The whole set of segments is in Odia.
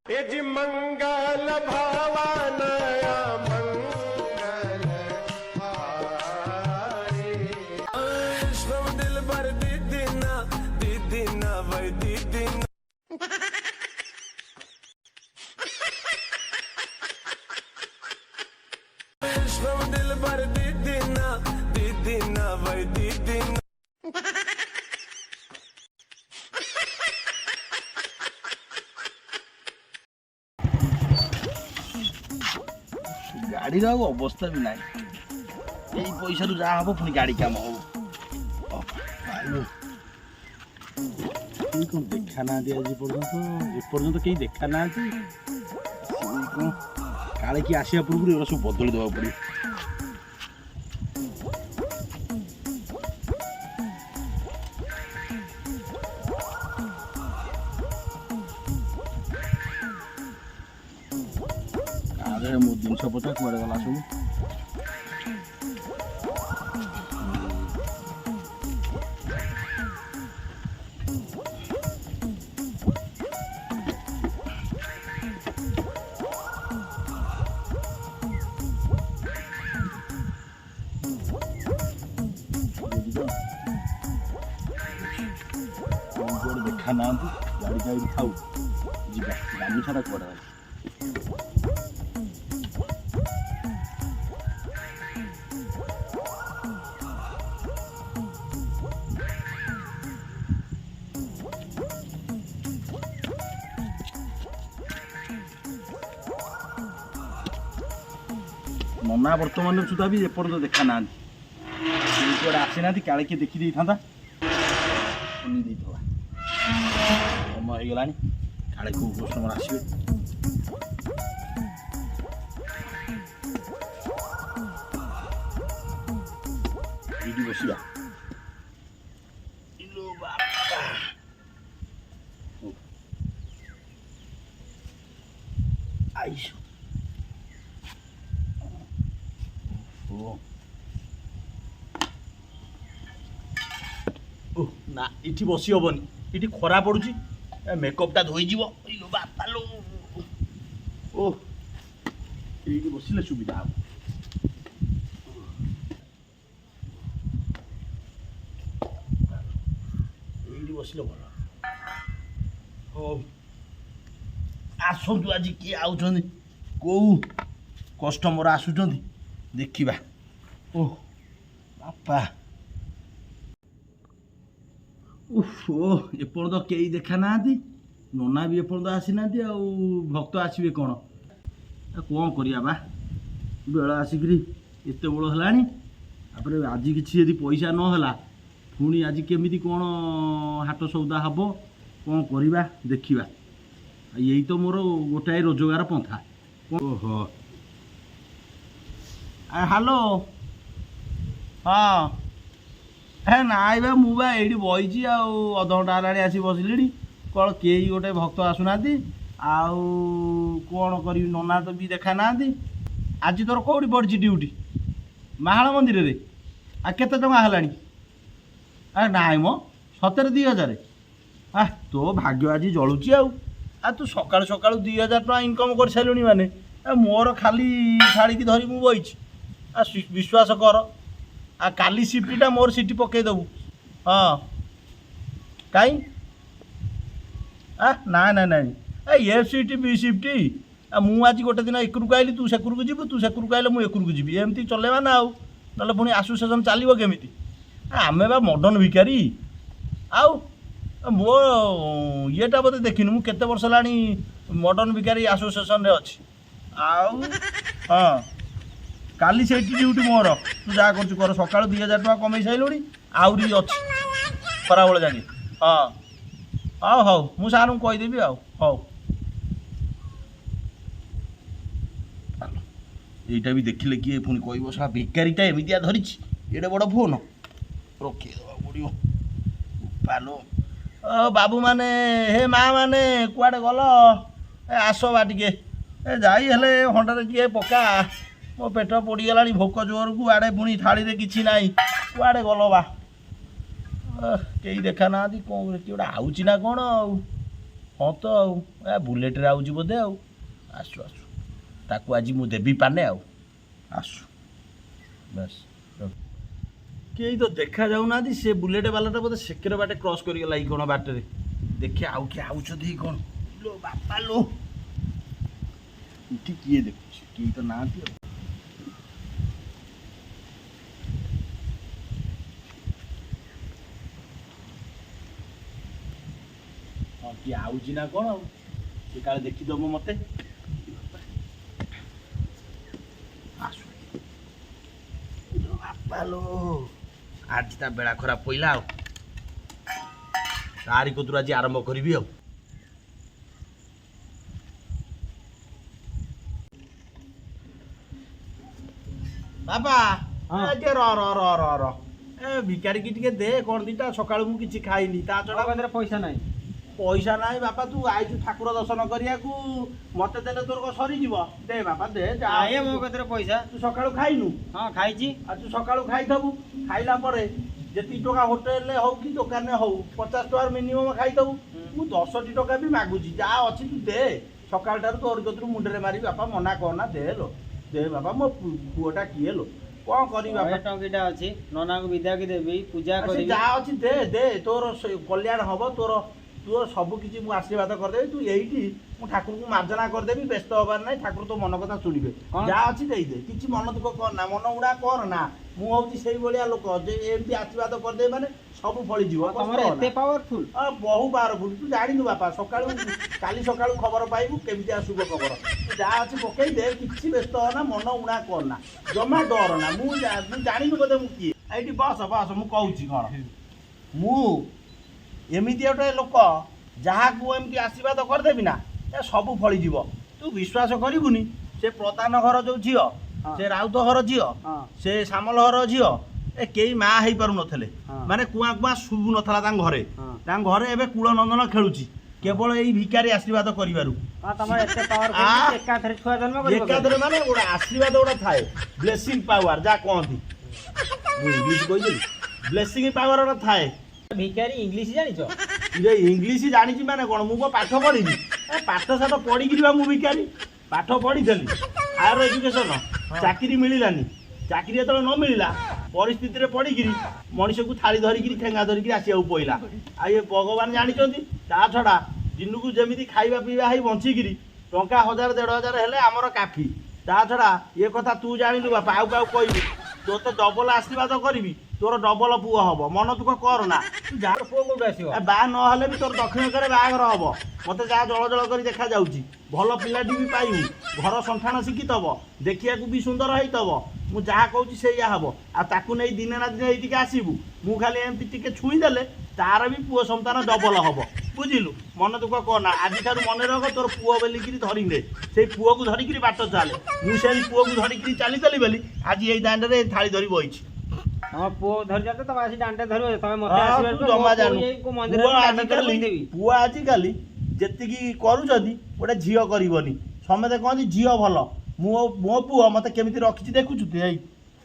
यजि मंगल भावानया मंगल हारे श्रम दिल भर दीदिना वै दीदिना श्रम दिल भर दीदिना वै दीदिना गाड़ी अवस्था भी ना यही पैसा रू जहाँ हम पुणी गाड़ी काम हम कौन देखा ना आज पर्यटन कहीं देखा ना काले कि आसा पूर्व एरा सब बदल देवा पड़े मो जिन पचा कड़े गला सब देखा ना गाड़ी गाड़ी था गामी छाड़ा कड़े नना बर्तमान सुधा भी एपर्त देखा ना आसी ना काले किए देखी था समय होगला काले कौ कस्टमर आसवे ये बसवा आईस ना इठी बसी हेनी इठी खरा पड़ुची मेकअपटा धोईज बापालो ओ ये बसले सुविधा हम ये बसले भल आसतु आज किए आउ कौ कस्टमर आसुच्च देखा ओह बापा ओहो एपर्त कई देखा ना नना भी एपर्त आसी ना भक्त आसवे कौन कौन करिया बा बेल आसिक एत बड़ है आज कि पैसा नहला पुणी आज केमी कौन हाट सौदा हम कौन करवा देखा यही तो मोर गोटाए रोजगार पंथा ओहो हेलो हाँ हे नाई बा मुझे ये बही अध घंटा है आसी बसले कौन कई गोटे भक्त आसुना कौन करी नना तो भी देखा ना आज तोर कौटी पड़ी ड्यूटी माहाल मंदिर रे आ केते टंका है नाई मो सतरे 2000 तो भाग्य आज जलुची आ तू सका सका 2000 टका इनकम कर सारे माने मोर खाली छाड़ी धरी मु बही विश्वास कर आ काली सिफ्टा मोर सीटी पकईदेबू हाँ कहीं ना ना ना ए सीटी बी सिफ्टी मु आज गोटे दिन एकरू आइली तू सेकरू को जीवु तू सेकरू आइले मुझे एकरू को जीवी एमती चलेवा ना आउ ना पुणी आसोसिएसन चलो केमी आम बा मडर्न भिकारी आउ मो येटा बोधे देखनी मु केते वर्ष है मडर्न भिकारी आसोसिएसन रे अच्छी आउ हाँ काली से ड्यूटी मोर तू जहाँ कर सका 2000 टका कमे सारे आहरी अच्छी खरा बेले जाके हाँ हाँ हौ मु सार को कहीदेवी हौ यहीटा भी देखिले किए पुणी कह सा बेकारीटा एमतिया धरी एडे बड़ फोन रखीदेवा पड़ो पालो बाबू माने हे माँ माने कुआडे गल आस बा टिके जाई हेले हंडारे किए पका मो पेट पड़गला भोक जोर को आड़े पुणी थाली किसी ना कुआडे गल बा कई देखा ना कौन गोटे आउची ना कौन ହଁ ତ ଆଉ ଏ ବୁଲେଟ୍ରେ ଆଉଛି ବୋଧେ ଆଉ ଆସୁ ଆସୁ ତାକୁ ଆଜି ମୁଁ ଦେବି ପାନେ ଆଉ ଆସୁ ବାସ୍ କେହି ତ ଦେଖା ଯାଉନାହାନ୍ତି ସେ ବୁଲେଟ୍ ବାଲାଟା ବୋଧେ ସେକେଣ୍ଡ ବାଟେ କ୍ରସ୍ କରିଗଲା ଏଇ କ'ଣ ବାଟରେ ଦେଖେ ଆଉ କିଏ ଆଉଛନ୍ତି ଏଇ କ'ଣ ଲୋ ବାପା ଲୋ ଏଠି କିଏ ଦେଖୁଛି କେହି ତ ନାହାନ୍ତି ଆଉ ହଁ କିଏ ଆଉଛି ନା କ'ଣ ଆଉ ସେ କାଳେ ଦେଖିଦେବ ମୋତେ ଆସୁ ବାପା ଲୋ ଆଜି ତା ବେଳା ଖରାପ ପଇଲା ଆଉ ତାରି କତୁରୁ ଆଜି ଆରମ୍ଭ କରିବି ଆଉ ବାପା ଟିକେ ର ର ର ର ର ଏ ଭିକାରୀକି ଟିକେ ଦେ କ'ଣ ଦିଟା ସକାଳୁ ମୁଁ କିଛି ଖାଇନି ତା ଛଡ଼ା ପଇସା ନାହିଁ ପଇସା ନାହିଁ ବାପା ତୁ ଆଇଛୁ ଠାକୁର ଦର୍ଶନ କରିବାକୁ ମତେ ଦେଲେ ତୋର କ'ଣ ସରିଯିବ ଦେ ବାପା ଦେ ଆଏ ମୋ କତିରେ ପଇସା ତୁ ସକାଳୁ ଖାଇନୁ ହଁ ଖାଇଛି ଆଉ ତୁ ସକାଳୁ ଖାଇଥବୁ ଖାଇଲା ପରେ ଯେତିକି ଟଙ୍କା ହୋଟେଲରେ ହଉ କି ଦୋକାନରେ ହଉ 50 ଟଙ୍କାର ମିନିମମ୍ ଖାଇଥବୁ ମୁଁ 10ଟି ଟଙ୍କା ବି ମାଗୁଛି ଯାହା ଅଛି ତୁ ଦେ ସକାଳଟାରୁ ତୋର କତରୁ ମୁଣ୍ଡରେ ମାରିବି ବାପା ମନା କରନା ଦେ ଲୋ ଦେ ବାପା ମୋ ପୁଅଟା କିଏ ଲୋ କ'ଣ କରିବି ବାପା ଟଙ୍କିଟା ଅଛି ନନାଙ୍କୁ ବିଦାକି ଦେବି ପୂଜା କରିବି ଯାହା ଅଛି ଦେ ଦେ ତୋର କଲ୍ୟାଣ ହବ ତୋର ସବୁ କିଛି ମୁଁ ଆଶୀର୍ବାଦ କରିଦେବି ତୁ ଏଇଠି ମୁଁ ଠାକୁରଙ୍କୁ ମାର୍ଜନା କରିଦେବି ବ୍ୟସ୍ତ ହବାର ନାହିଁ ଠାକୁର ତୋ ମନ କଥା ଶୁଣିବେ ଯାହା ଅଛି ଦେଇଦେ କିଛି ମନ ଦୁଃଖ କର ନା ମନ ଗୁଡ଼ା କର ନା ମୁଁ ହଉଛି ସେଇଭଳିଆ ଲୋକ ଯେ ଏମିତି ଆଶୀର୍ବାଦ କରିଦେବି ମାନେ ସବୁ ଫଳିଯିବ ଏତେ ପାୱାରଫୁଲ ବହୁ ପାୱାରଫୁଲ ତୁ ଜାଣିନୁ ବାପା ସକାଳୁ କାଲି ସକାଳୁ ଖବର ପାଇବୁ କେମିତି ଶୁଭ ଖବର ତୁ ଯାହା ଅଛି ପକେଇ ଦେ କିଛି ବ୍ୟସ୍ତ ହ ନା ମନ ଉଣା କର ନା ଜମା ଡର ନା ମୁଁ ଜାଣିନୁ ବୋଧେ ମୁଁ କିଏ ଏଇଠି ବସ ବସ ମୁଁ କହୁଛି କ'ଣ ମୁଁ ଏମିତି ଗୋଟେ ଲୋକ ଯାହାକୁ ଏମିତି ଆଶୀର୍ବାଦ କରିଦେବି ନା ଏ ସବୁ ଫଳିଯିବ ତୁ ବିଶ୍ୱାସ କରିବୁନି ସେ ପ୍ରଧାନ ଘର ଯୋଉ ଝିଅ ସେ ରାଉତ ଘର ଝିଅ ସେ ସାମଲ ଘର ଝିଅ ଏ କେହି ମା ହେଇପାରୁନଥିଲେ ମାନେ କୁଆଁ କୁଆଁ ଶୁଭୁ ନଥିଲା ତାଙ୍କ ଘରେ ଏବେ କୂଳ ନନ୍ଦନ ଖେଳୁଛି କେବଳ ଏଇ ଭିକାରୀ ଆଶୀର୍ବାଦ କରିବାରୁ ଏକାଥରେ ମାନେ ଗୋଟେ ଆଶୀର୍ବାଦ ଗୋଟେ ଥାଏ ବ୍ଲେସିଂ ପାୱାର ଯାହା କହନ୍ତି ମୁଁ ଇଂଲିଶ କହିଦେଲି ବ୍ଲେସିଂ ପାୱାର ଗୋଟେ ଥାଏ ଭିକାରୀ ଇଂଲିଶ ଜାଣିଛ ଇଂଲିଶ ଜାଣିଛି ମାନେ କ'ଣ ମୁଁ କ'ଣ ପାଠ ପଢ଼ିନି ପାଠ ସାଠ ପଢ଼ିକିରି ବା ମୁଁ ଭିକାରୀ ପାଠ ପଢ଼ିଥିଲି ହାୟର ଏଜୁକେସନ ଚାକିରି ମିଳିଲାନି ଚାକିରି ଯେତେବେଳେ ନ ମିଳିଲା ପରିସ୍ଥିତିରେ ପଡ଼ିକିରି ମଣିଷକୁ ଥାଳି ଧରିକିରି ଠେଙ୍ଗା ଧରିକିରି ଆସିବାକୁ ପଡ଼ିଲା ଆଉ ଏ ଭଗବାନ ଜାଣିଛନ୍ତି ତା ଛଡ଼ା ଦିନକୁ ଯେମିତି ଖାଇବା ପିଇବା ହେଇ ବଞ୍ଚିକିରି ଟଙ୍କା 1000-1500 ହେଲେ ଆମର କାଫି ତା ଛଡ଼ା ଏ କଥା ତୁ ଜାଣିଲୁ ବାପା ଆଉ କାହାକୁ କହିବି ତୋତେ ଡବଲ ଆଶୀର୍ବାଦ କରିବି ତୋର ଡବଲ ପୁଅ ହବ ମନ ଦୁଃଖ କର ନା ତୁ ଯାହା ପୁଅ କୋଉଠୁ ଆସିବ ବାହା ନହେଲେ ବି ତୋର ଦକ୍ଷିଣକାରେ ବାହାଘର ହବ ମତେ ଯାହା ଜଳ ଜଳ କରି ଦେଖାଯାଉଛି ଭଲ ପିଲାଟି ବି ପାଇବୁ ଘର ସନ୍ତାନ ଶିଖିଥବ ଦେଖିବାକୁ ବି ସୁନ୍ଦର ହେଇଥବ ମୁଁ ଯାହା କହୁଛି ସେଇଆ ହବ ଆଉ ତାକୁ ନେଇ ଦିନେ ନା ଦିନେ ଏଇଠିକି ଆସିବୁ ମୁଁ ଖାଲି ଏମିତି ଟିକେ ଛୁଇଁ ଦେଲେ ତାର ବି ପୁଅ ସନ୍ତାନ ଡବଲ ହବ ବୁଝିଲୁ ମନ ଦୁଃଖ କରନା ଆଜିଠାରୁ ମନେ ରଖ ତୋର ପୁଅ ବୋଲିକିରି ଧରିଲେ ସେଇ ପୁଅକୁ ଧରିକିରି ବାଟ ଚାଲେ ମୁଁ ସେଇ ପୁଅକୁ ଧରିକିରି ଚାଲିଥିଲି ବୋଲି ଆଜି ଏଇ ଦାଣ୍ଡରେ ଥାଳି ଧରି ବଇଛି ହଁ ପୁଅ ଧରି ଯାତ ତମେ ଆସି ଦାଣ୍ଡରେ ଧରିବ ତମେ ମତେ ପୁଅ ଆଜିକାଲି ଯେତିକି କରୁଛନ୍ତି ଗୋଟେ ଝିଅ କରିବନି ସମସ୍ତେ କହନ୍ତି ଝିଅ ଭଲ ମୋ ପୁଅ ମତେ କେମିତି ରଖିଛି ଦେଖୁଛୁ ତୁ ଏଇ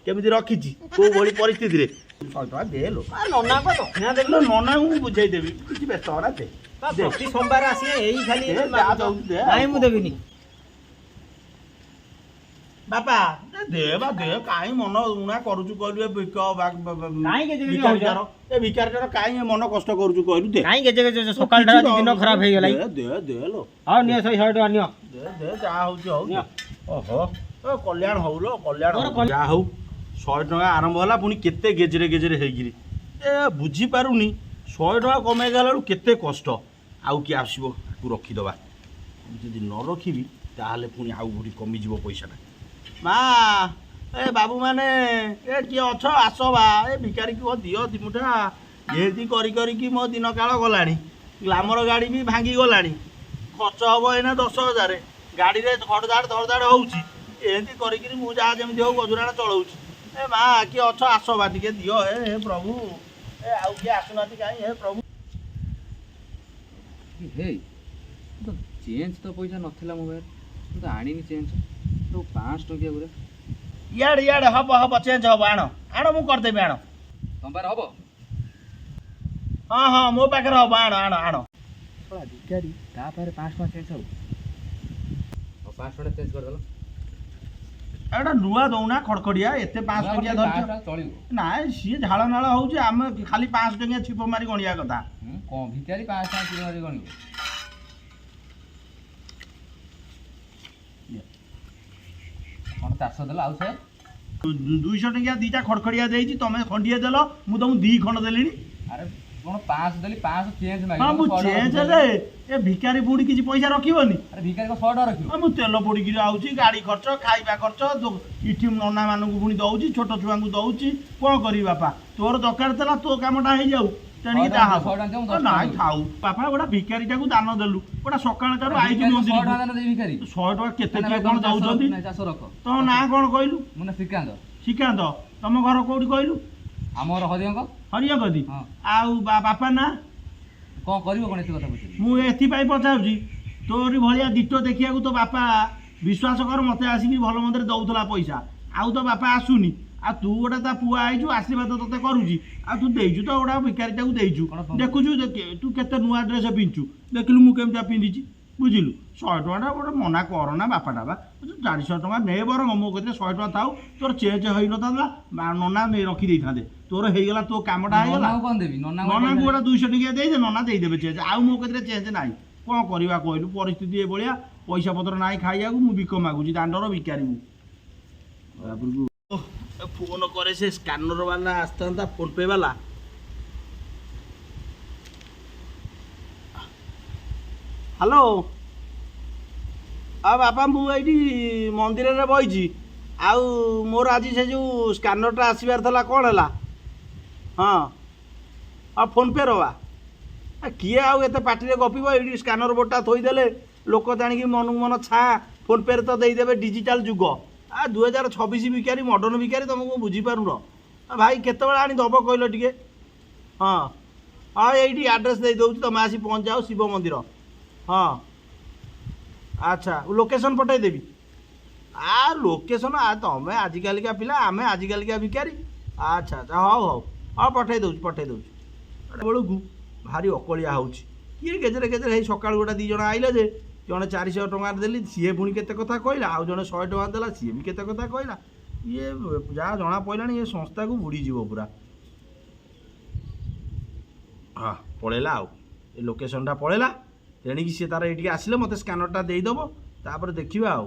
କେମିତି ରଖିଛି କୋଉ ଭଳି ପରିସ୍ଥିତିରେ 100 ଟଙ୍କା ଦେ ଲୋ ନନାଙ୍କୁ ଦକ୍ଷିଣା ଦେବି ନନାଙ୍କୁ ମୁଁ ବୁଝେଇଦେବି କିଛି ବ୍ୟସ୍ତ ହନା ଦେ ପ୍ରତି ସୋମବାର ଆସିବେ ଏଇ ଖାଲି ନାଇଁ ମୁଁ ଦେବିନି ବାପା ଦେ ବା ଦେ କାହିଁ ମନ ଉଣା କରୁଛୁ କହିଲୁ ଏ ଭିକାରୀଟାର କାହିଁ ମନ କଷ୍ଟ କରୁଛୁ କହିଲୁ ଦେ କାହିଁ ଗେଜେ ଗେଜେ ସକାଳଟା ଦିନ ଖରାପ ହେଇଗଲା ଦେ ଦେ ଲୋ ହଉ ନିଅ 100 ଟଙ୍କା ନିଅ ଦେ ଦେ ଯାହା ହଉଛି ହଉ ଓହୋ କଲ୍ୟାଣ ହଉ ଲୋ କଲ୍ୟାଣ ଯାହା ହଉ 100 ଟଙ୍କା ଆରମ୍ଭ ହେଲା ପୁଣି କେତେ ଗେଜରେ ଗେଜରେ ହେଇକିରି ଏ ବୁଝିପାରୁନି 100 ଟଙ୍କା କମେଇ ଗଲା ବେଳକୁ କେତେ କଷ୍ଟ ଆଉ କିଏ ଆସିବ ତାକୁ ରଖିଦେବା ଯଦି ନ ରଖିବି ତାହେଲେ ପୁଣି ଆଉ କୋଉଠି କମିଯିବ ପଇସାଟା ମା ଏ ବାବୁ ମାନେ ଏ କିଏ ଅଛ ଆସ ବା ଏ ଭିକାରୀକି ଦିଅ ଦିମୁଠା ଏମିତି କରି କରିକି ମୋ ଦିନ କାଳ ଗଲାଣି ଗ୍ଲାମର ଗାଡ଼ି ବି ଭାଙ୍ଗି ଗଲାଣି ଖର୍ଚ୍ଚ ହବ ଏଇନା 10,000 ଗାଡ଼ିରେ ଧଡ଼ଧାଡ଼ ହେଉଛି ଏମିତି କରିକିରି ମୁଁ ଯାହା ଯେମିତି ହଉ ଗୁଜୁରାଣ ଚଳଉଛି ଏ ମା କିଏ ଅଛ ଆସ ବା ଟିକେ ଦିଅ ହେ ପ୍ରଭୁ ଏ ଆଉ କିଏ ଆସୁନାହାନ୍ତି କାହିଁ ହେ ପ୍ରଭୁ ହେ ଚେଞ୍ଜ ତ ପଇସା ନଥିଲା ମୋ ପାଖରେ ମୁଁ ତ ଆଣିନି ଚେଞ୍ଜ ତ 500 ଟଙ୍କିଆ ଗୁରା ଇଆଡ଼େ ହବ ଚେଞ୍ଜ ହବ ଆଣ ମୁଁ କରିଦେବି ଆଣ ତମ ପାଖରେ ହବ ହଁ ମୋ ପାଖରେ ହବ ଆଣ ଶଳା ଭିକାରୀ ତା ପାଖରେ 5 ଟଙ୍କା ଚେଞ୍ଜ ହବ ଆଉ 5 ଟଙ୍କା ଚେଞ୍ଜ କରିଦେଲ ଏଟା ନୂଆ ଦଉନା ଖଡଖଡିଆ ଏତେ 500 ଟଙ୍କିଆ ଧରିଛ ଚଳିବ ନାଇଁ ସିଏ ଝାଳ ନାଳ ହଉଛି ଆମେ ଖାଲି 500 ଟଙ୍କିଆ ଛିପ ମାରି ଗଣିବା କଥା କଣ ଭିକାରୀ 5 ଟଙ୍କା କିଲୋ ମାରି ଗଣିବ କଣ 400 ଦେଲ ଆଉ 100 200 ଟଙ୍କିଆ ଦିଟା ଖଡଖଡିଆ ଦେଇଛି ତମେ ଖଣ୍ଡିଏ ଦେଲ ମୁଁ ତମକୁ 2 ଖଣ୍ଡ ଦେଲିଣି ଆରେ କଣ 500 ଦେଲି 500 ଚେଞ୍ଜ ମାଗି ହଁ ମୁଁ ଚେଞ୍ଜ ହେଲେ ଏ ଭିକାରୀ ପୁଣି କିଛି ପଇସା ରଖିବନି ଆରେ ଭିକାରୀ କଣ 100 ଟଙ୍କା ରଖିବ ମୁଁ ତେଲ ପୋଡ଼ିକିରି ଆଉଛି ଗାଡ଼ି ଖର୍ଚ୍ଚ ଖାଇବା ଖର୍ଚ୍ଚ ଇଠି ନନା ମାନଙ୍କୁ ପୁଣି ଦଉଛି ଛୋଟ ଛୁଆଙ୍କୁ ଦଉଛି କ'ଣ କରିବି ବାପା ତୋର ଦରକାର ଥିଲା ତୋ କାମଟା ହେଇଯାଉ ତେଣିକି ଯାହା ହବ ନାଇଁ ଥାଉ ବାପା ଗୋଟେ ଭିକାରୀଟାକୁ ଦାନ ଦେଲୁ ଗୋଟେ ସକାଳଟାରୁ ଆଇଛୁ ମନ୍ଦିର 100 ଟଙ୍କା କେତେ କିଏ କ'ଣ ଦଉଛନ୍ତି ତମ ନାଁ କ'ଣ କହିଲୁ ମୋ ନାଁ ଶ୍ରୀକାନ୍ତ ଶ୍ରୀକାନ୍ତ ତମ ଘର କୋଉଠି କହିଲୁ ଆମର ହରିଅଙ୍କ ହରିଅଙ୍କଦି ଆଉ ବାପା ନା କଣ କରିବ କଣ ଏତେ କଥା ପଚାରିବି ମୁଁ ଏଥିପାଇଁ ପଚାରୁଛି ତୋରି ଭଳିଆ ଦିଟ ଦେଖିବାକୁ ତୋ ବାପା ବିଶ୍ୱାସ କର ମୋତେ ଆସିକି ଭଲ ମନ୍ଦରେ ଦଉଥିଲା ପଇସା ଆଉ ତୋ ବାପା ଆସୁନି ଆଉ ତୁ ଗୋଟେ ତା ପୁଅ ଆଇଛୁ ଆଶୀର୍ବାଦ ତୋତେ କରୁଛି ଆଉ ତୁ ଦେଇଛୁ ତ ଗୋଟେ ଭିକାରୀଟାକୁ ଦେଇଛୁ ଦେଖୁଛୁ ତୁ କେତେ ନୂଆ ଡ୍ରେସ୍ ପିନ୍ଧୁଛୁ ଦେଖିଲୁ ମୁଁ କେମିତିଆ ପିନ୍ଧିଛି ବୁଝିଲୁ 100 ଟଙ୍କାଟା ଗୋଟେ ମନା କରନା ବାପାଟା ବା 400 ଟଙ୍କା ନେ ବରଂ ମୋ କତିରେ 100 ଟଙ୍କା ଥାଉ ତୋର ଚେଞ୍ଜ ହେଇନଥାନ୍ତା ନନା ରଖିଦେଇଥାନ୍ତେ ତୋର ହେଇଗଲା ତୋ କାମଟା ହେଇଗଲା ନନାଙ୍କୁ ଗୋଟେ 200 ଟଙ୍କିଆ ଦେଇଦେ ନନା ଦେଇଦେବେ ଚେଞ୍ଜ ଆଉ ମୋ କତିରେ ଚେଞ୍ଜ ନାହିଁ କ'ଣ କରିବା କହିଲୁ ପରିସ୍ଥିତି ଏଭଳିଆ ପଇସା ପତ୍ର ନାହିଁ ଖାଇବାକୁ ମୁଁ ଭିକ ମାଗୁଛି ଦାଣ୍ଡର ଭିକାରୀ ମୁଁ ଫୋନ୍ କରେ ସେ ସ୍କାନର ବାଲା ଆସିଥାନ୍ତା ଫୋନ୍ ପେ ବାଲା ହ୍ୟାଲୋ ଆଉ ବାପା ମୁଁ ଏଇଠି ମନ୍ଦିରରେ ବଇଛି ଆଉ ମୋର ଆଜି ସେ ଯେଉଁ ସ୍କାନରଟା ଆସିବାର ଥିଲା କ'ଣ ହେଲା ହଁ ଆଉ ଫୋନ୍ ପେ ରବା କିଏ ଆଉ ଏତେ ପାଟିରେ ଗପିବ ଏଇଠି ସ୍କାନର ବୋର୍ଡ଼ଟା ଥୋଇଦେଲେ ଲୋକ ଜାଣିକି ମନକୁ ମନ ଛା ଫୋନ୍ ପେରେ ତ ଦେଇଦେବେ ଡିଜିଟାଲ ଯୁଗ 2026 ଭିକାରୀ ମଡ଼ର୍ଣ୍ଣ ଭିକାରୀ ତୁମକୁ ବୁଝିପାରୁନ ଭାଇ କେତେବେଳେ ଆଣି ଦେବ କହିଲ ଟିକେ ହଁ ହଁ ଏଇଠି ଆଡ୍ରେସ୍ ଦେଇଦେଉଛି ତୁମେ ଆସି ପହଞ୍ଚାଅ ଶିବ ମନ୍ଦିର ହଁ ଆଚ୍ଛା ଲୋକେସନ୍ ପଠାଇଦେବି ଲୋକେସନ୍ ତୁମେ ଆଜିକାଲିକା ପିଲା ଆମେ ଆଜିକାଲିକା ଭିକାରୀ ଆଚ୍ଛା ଆଚ୍ଛା ହଉ ହଉ ହଁ ପଠାଇ ଦେଉଛି ବେଳକୁ ଭାରି ଅକଳିଆ ହେଉଛି କିଏ ଗେଜରେ ଗେଜରେ ହେଇ ସକାଳୁ ଗୋଟେ 2 ଜଣ ଆଇଲେ ଯେ ଜଣେ 400 ଟଙ୍କା ଦେଲି ସିଏ ପୁଣି କେତେ କଥା କହିଲା ଆଉ ଜଣେ 100 ଟଙ୍କା ଦେଲା ସିଏ ବି କେତେ କଥା କହିଲା ଇଏ ଯାହା ଜଣା ପଡ଼ିଲାଣି ଏ ସଂସ୍ଥାକୁ ବୁଡ଼ିଯିବ ପୁରା ହଁ ପଳେଇଲା ଆଉ ଏ ଲୋକେସନ୍ଟା ପଳେଇଲା ତେଣିକି ସିଏ ତାର ଏଇଠିକି ଆସିଲେ ମୋତେ ସ୍କାନରଟା ଦେଇଦେବ ତାପରେ ଦେଖିବା ଆଉ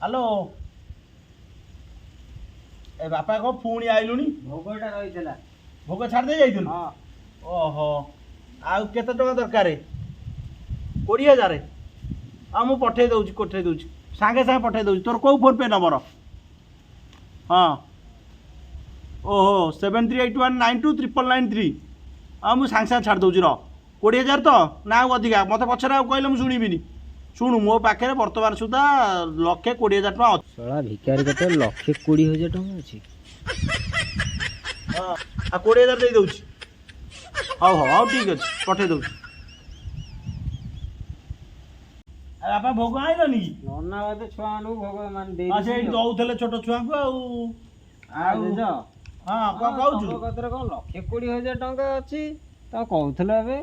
ହ୍ୟାଲୋ ଏ ବାପା କ'ଣ ପୁଣି ଆଇଲୁଣି ଭୋଗଟା ରହିଥିଲା ଭୋଗ ଛାଡ଼ି ଦେଇ ଯାଇଥିଲୁ ଓହୋ ଆଉ କେତେ ଟଙ୍କା ଦରକାର 20,000 ଆଉ ମୁଁ ପଠାଇ ଦେଉଛି ସାଙ୍ଗେ ସାଙ୍ଗେ ପଠାଇ ଦେଉଛି ତୋର କେଉଁ ଫୋନ୍ ପେ ନମ୍ବର ହଁ ଓହୋ 7381929993 ଆଉ ମୁଁ ସାଙ୍ଗେ ସାଙ୍ଗେ ଛାଡ଼ି ଦେଉଛି 20,000 ତ ନା ଆଉ ଅଧିକା ମୋତେ ପଛରେ ଆଉ କହିଲେ ମୁଁ ଶୁଣିବିନି ଶୁଣୁ ମୋ ପାଖରେ ବର୍ତ୍ତମାନ ସୁଦ୍ଧା 1,20,000 ଟଙ୍କା ଅଛି ଶଳା ଭିକାରୀ କେତେ 1,20,000 ଟଙ୍କା ଅଛି ହଁ ଆଉ 20,000 ଦେଇଦେଉଛି ହଉ ଠିକ୍ ଅଛି ପଠାଇ ଦେଉଛି ବାପା ଭୋଗ ଆଇଲନି କି ନନା ବାଦେ ଛୁଆମାନଙ୍କୁ ଭୋଗ ମାନେ ଦେଇ ସେଇଠି ଦଉଥିଲେ ଛୋଟ ଛୁଆଙ୍କୁ ଆଉ ଆଉ ହଁ କ'ଣ କହୁଛୁ କତିରେ କ'ଣ 1,20,000 ଟଙ୍କା ଅଛି ତ କହୁଥିଲ ଏବେ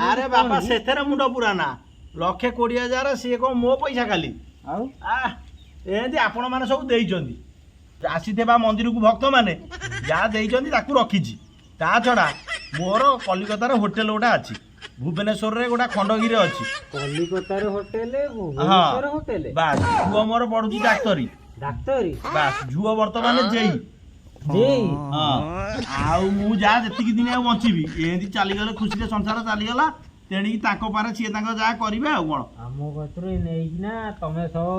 ଆରେ ବାପା ସେଥିରେ ମୁଣ୍ଡ ପୁରାନା 1,20,000 ସିଏ କ'ଣ ମୋ ପଇସା ଖାଲି ଆଉ ଏମିତି ଆପଣମାନେ ସବୁ ଦେଇଛନ୍ତି ଆସିଥିବା ମନ୍ଦିରକୁ ଭକ୍ତମାନେ ଯାହା ଦେଇଛନ୍ତି ତାକୁ ରଖିଛି ତା ଛଡ଼ା ମୋର କଲିକତାର ହୋଟେଲ ଗୋଟେ ଅଛି ଭୁବନେଶ୍ୱରରେ ଗୋଟେ ଖଣ୍ଡଗିରି ଅଛି କଲିକତାର ହୋଟେଲ ଭୁବନେଶ୍ୱର ହୋଟେଲ ବାସ୍ ଝୁଅ ମୋର ପଢୁଛି ଡାକ୍ତରୀ ବାସ୍ ଝୁଅ ବର୍ତ୍ତମାନ ଯେଇ ହଁ ଆଉ ମୁଁ ଯାହା ଯେତିକି ଦିନ ଆଉ ବଞ୍ଚିବି ଏମିତି ଚାଲିଗଲେ ଖୁସିରେ ସଂସାର ଚାଲିଗଲା ତେଣିକି ତାଙ୍କ ପାରେ ସିଏ ତାଙ୍କ ଯାହା କରିବେ ଆଉ କ'ଣ ଆମ କତରୁ ନେଇକିନା ତମେ ସବୁ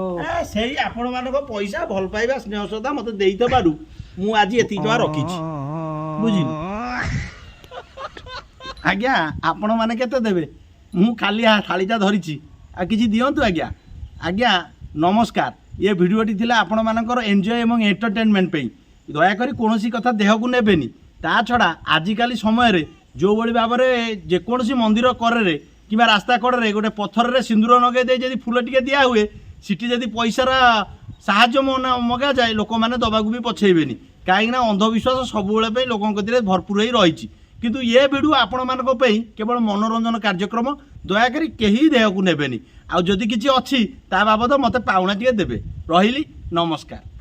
ସେଇ ଆପଣମାନଙ୍କ ପଇସା ଭଲ ପାଇବା ସ୍ନେହ ଶ୍ରଦ୍ଧା ମୋତେ ଦେଇଥିବାରୁ ମୁଁ ଆଜି ଏତିକି ଟଙ୍କା ରଖିଛି ବୁଝିଲି ଆଜ୍ଞା ଆପଣମାନେ କେତେ ଦେବେ ମୁଁ ଖାଲି ଥାଳିଟା ଧରିଛି ଆଉ କିଛି ଦିଅନ୍ତୁ ଆଜ୍ଞା ନମସ୍କାର ଏ ଭିଡ଼ିଓଟି ଥିଲା ଆପଣମାନଙ୍କର ଏନ୍ଜୟ ଏବଂ ଏଣ୍ଟରଟେନମେଣ୍ଟ ପାଇଁ ଦୟାକରି କୌଣସି କଥା ଦେହକୁ ନେବେନି ତା ଛଡ଼ା ଆଜିକାଲି ସମୟରେ ଯେଉଁଭଳି ଭାବରେ ଯେକୌଣସି ମନ୍ଦିର କରରେ କିମ୍ବା ରାସ୍ତା କଡ଼ରେ ଗୋଟେ ପଥରରେ ସିନ୍ଦୁର ଲଗାଇ ଦେଇ ଯଦି ଫୁଲ ଟିକେ ଦିଆ ହୁଏ ସେଠି ଯଦି ପଇସାର ସାହାଯ୍ୟ ମଗାଯାଏ ଲୋକମାନେ ଦେବାକୁ ବି ପଛେଇବେନି କାହିଁକିନା ଅନ୍ଧବିଶ୍ୱାସ ସବୁବେଳେ ପାଇଁ ଲୋକଙ୍କ କତିରେ ଭରପୁର ହେଇ ରହିଛି କିନ୍ତୁ ଏ ଭିଡ଼ିଓ ଆପଣମାନଙ୍କ ପାଇଁ କେବଳ ମନୋରଞ୍ଜନ କାର୍ଯ୍ୟକ୍ରମ। ଦୟାକରି କେହି ଦେହକୁ ନେବେନି। ଆଉ ଯଦି କିଛି ଅଛି ତା ବାବଦ ମୋତେ ପାଉଣା ଟିକେ ଦେବେ। ରହିଲି, ନମସ୍କାର।